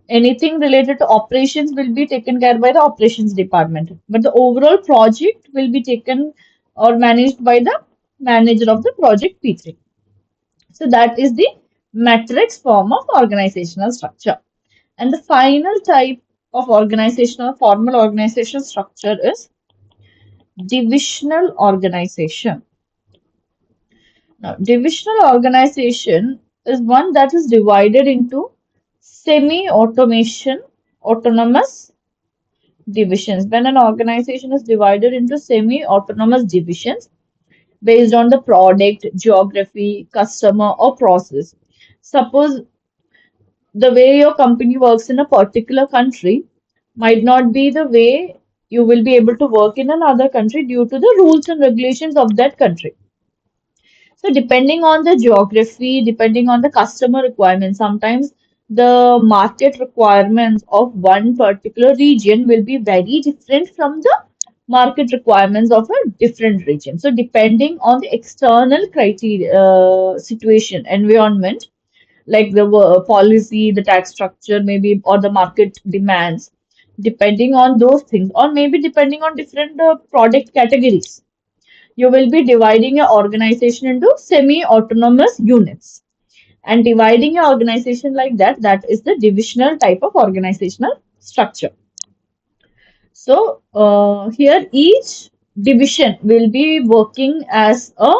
Anything related to operations will be taken care by the operations department. But the overall project will be taken or managed by the manager of the project P3. So that is the matrix form of organizational structure. And the final type of organizational formal organizational structure is divisional organization. Now, divisional organization is one that is divided into semi-automation autonomous divisions. When an organization is divided into semi-autonomous divisions based on the product, geography, customer, or process. Suppose the way your company works in a particular country might not be the way you will be able to work in another country due to the rules and regulations of that country. So depending on the geography, depending on the customer requirements, sometimes the market requirements of one particular region will be very different from the market requirements of a different region. So depending on the external criteria, situation, environment, like the policy, the tax structure, maybe, or the market demands, depending on those things, or maybe depending on different product categories, you will be dividing your organization into semi-autonomous units. And dividing your organization like that, that is the divisional type of organizational structure. So here each division will be working as a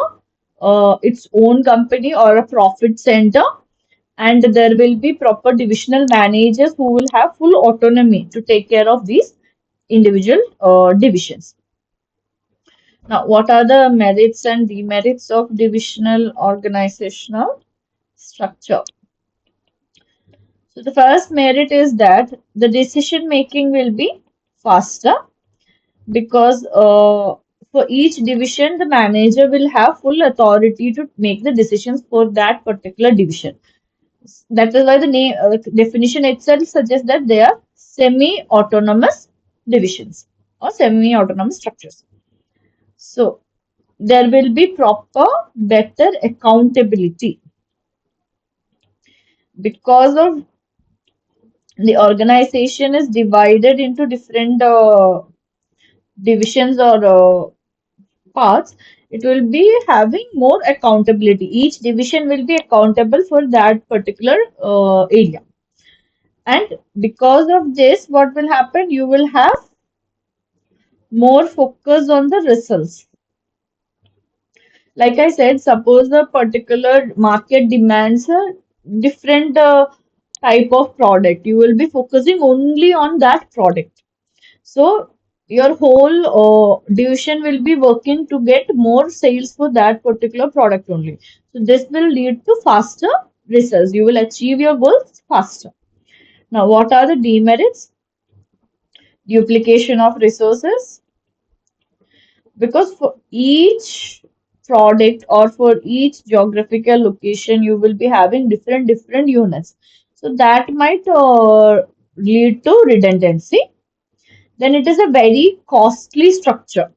its own company or a profit center, and there will be proper divisional managers who will have full autonomy to take care of these individual divisions. Now, what are the merits and demerits of divisional organizational structure? So, the first merit is that the decision making will be faster because for each division, the manager will have full authority to make the decisions for that particular division. That is why the name definition itself suggests that they are semi-autonomous divisions or semi-autonomous structures. So, there will be proper, better accountability because of the organization is divided into different divisions or parts. It will be having more accountability. Each division will be accountable for that particular area. And because of this, what will happen? You will have more focus on the results. Like I said, suppose a particular market demands a different type of product, you will be focusing only on that product. So your whole division will be working to get more sales for that particular product only. So this will lead to faster results. You will achieve your goals faster. Now, what are the demerits? Duplication of resources, because for each product or for each geographical location you will be having different units, so that might lead to redundancy. Then it is a very costly structure.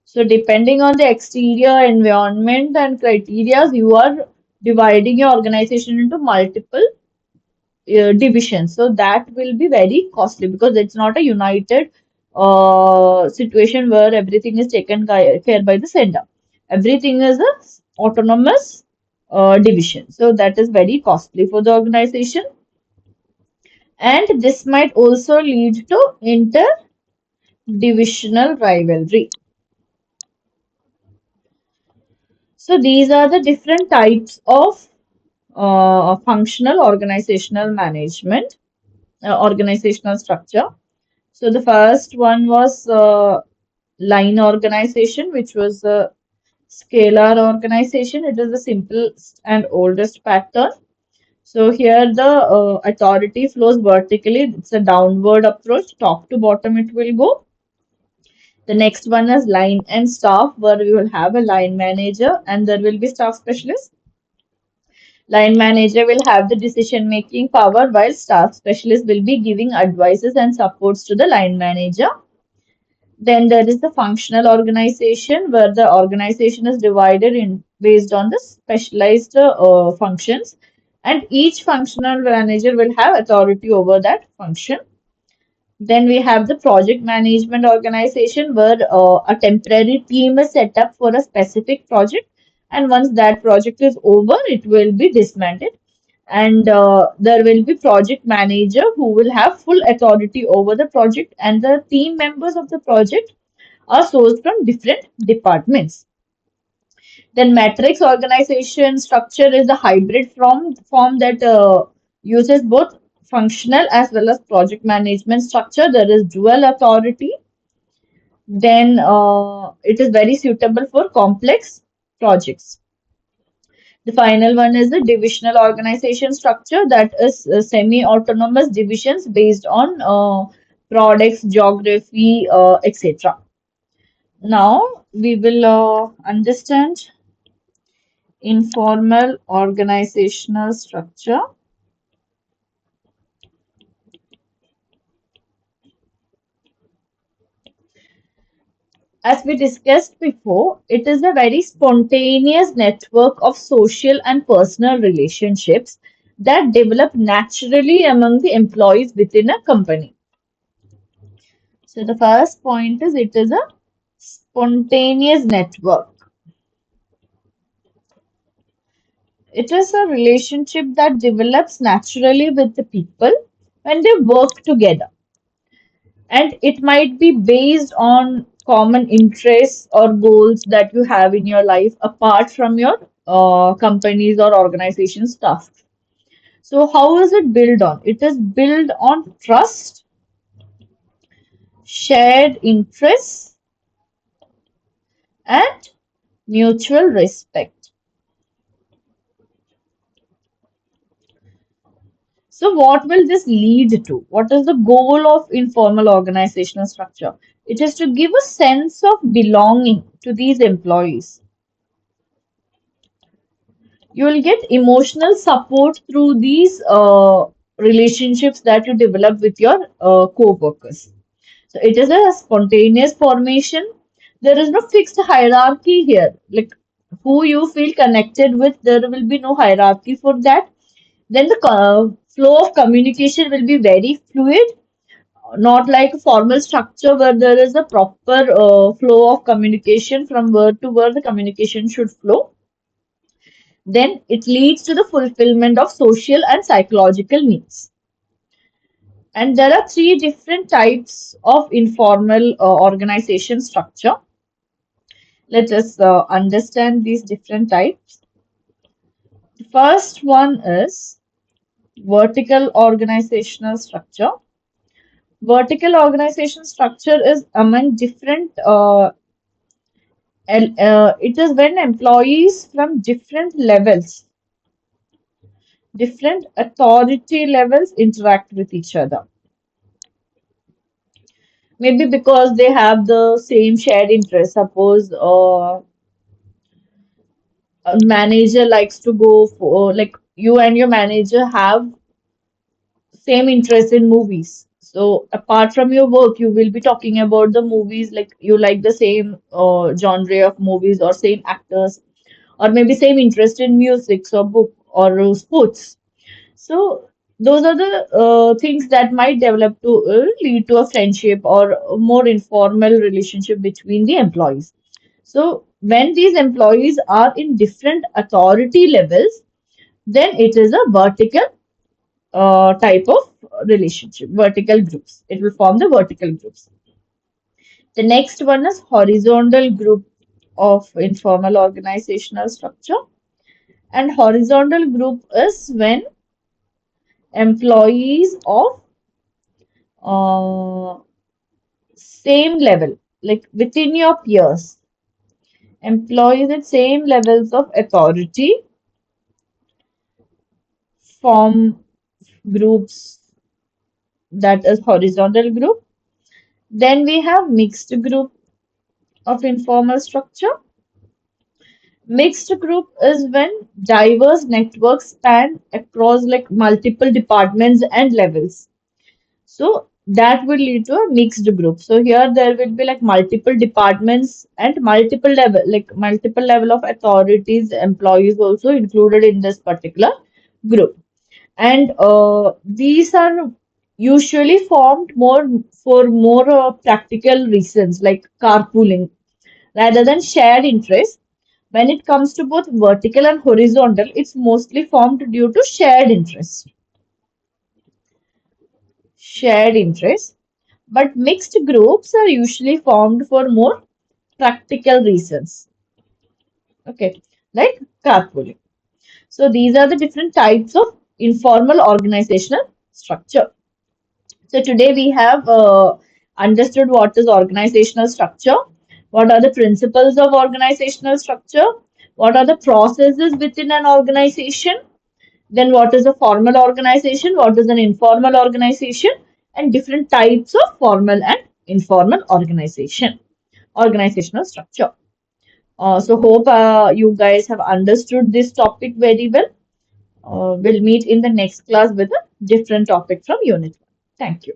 So depending on the exterior environment and criteria, you are dividing your organization into multiple divisions. So that will be very costly because it's not a united situation where everything is taken care by the sender. Everything is a autonomous division. So that is very costly for the organization. And this might also lead to inter-divisional rivalry. So these are the different types of functional organizational management, organizational structure. So the first one was line organization, which was a scalar organization. It is the simplest and oldest pattern. So here the authority flows vertically. It's a downward approach, top to bottom it will go. The next one is line and staff, where we will have a line manager and there will be staff specialist. Line manager will have the decision making power while staff specialist will be giving advices and supports to the line manager. Then there is the functional organization, where the organization is divided in based on the specialized functions, and each functional manager will have authority over that function. Then we have the project management organization, where a temporary team is set up for a specific project, and once that project is over, it will be dismantled. And there will be project manager who will have full authority over the project, and the team members of the project are sourced from different departments. Then matrix organization structure is the hybrid form that uses both functional as well as project management structure. There is dual authority. Then it is very suitable for complex projects. The final one is the divisional organization structure, that is semi-autonomous divisions based on products, geography, etc. Now we will understand informal organizational structure. As we discussed before, it is a very spontaneous network of social and personal relationships that develop naturally among the employees within a company. So the first point is it is a spontaneous network. It is a relationship that develops naturally with the people when they work together. And it might be based on common interests or goals that you have in your life apart from your companies or organization stuff. So how is it built on? It is built on trust, shared interests, and mutual respect. So what will this lead to? What is the goal of informal organizational structure? It is to give a sense of belonging to these employees. You will get emotional support through these relationships that you develop with your co-workers. So it is a spontaneous formation. There is no fixed hierarchy here. Like who you feel connected with, there will be no hierarchy for that. Then the flow of communication will be very fluid, not like a formal structure where there is a proper flow of communication from word to word, the communication should flow. Then it leads to the fulfillment of social and psychological needs. And there are three different types of informal organization structure. Let us understand these different types. The first one is vertical organizational structure. Vertical organization structure is among different, it is when employees from different authority levels interact with each other. Maybe because they have the same shared interest. Suppose a manager likes to go for, like, you and your manager have same interest in movies. So apart from your work, you will be talking about the movies, like you like the same genre of movies or same actors, or maybe same interest in music or book or sports. So those are the things that might develop to lead to a friendship or a more informal relationship between the employees. So when these employees are in different authority levels, then it is a vertical type of relationship, vertical groups. It will form the vertical groups. The next one is horizontal group of informal organizational structure. And horizontal group is when employees of uh, same level, like within your peers, employees at same levels of authority form groups, that is horizontal group. Then we have mixed group of informal structure. Mixed group is when diverse networks span across like multiple departments and levels. So that will lead to a mixed group. So here there will be like multiple departments and multiple level of authorities, employees also included in this particular group. And these are usually formed more for more practical reasons like carpooling rather than shared interest. When it comes to both vertical and horizontal, it's mostly formed due to shared interest. Shared interest. But mixed groups are usually formed for more practical reasons. Okay, like carpooling. So these are the different types of informal organizational structure. So today we have understood what is organizational structure, what are the principles of organizational structure, what are the processes within an organization, then what is a formal organization, what is an informal organization, and different types of formal and informal organizational structure. So hope you guys have understood this topic very well. We'll meet in the next class with a different topic from Unit 1. Thank you.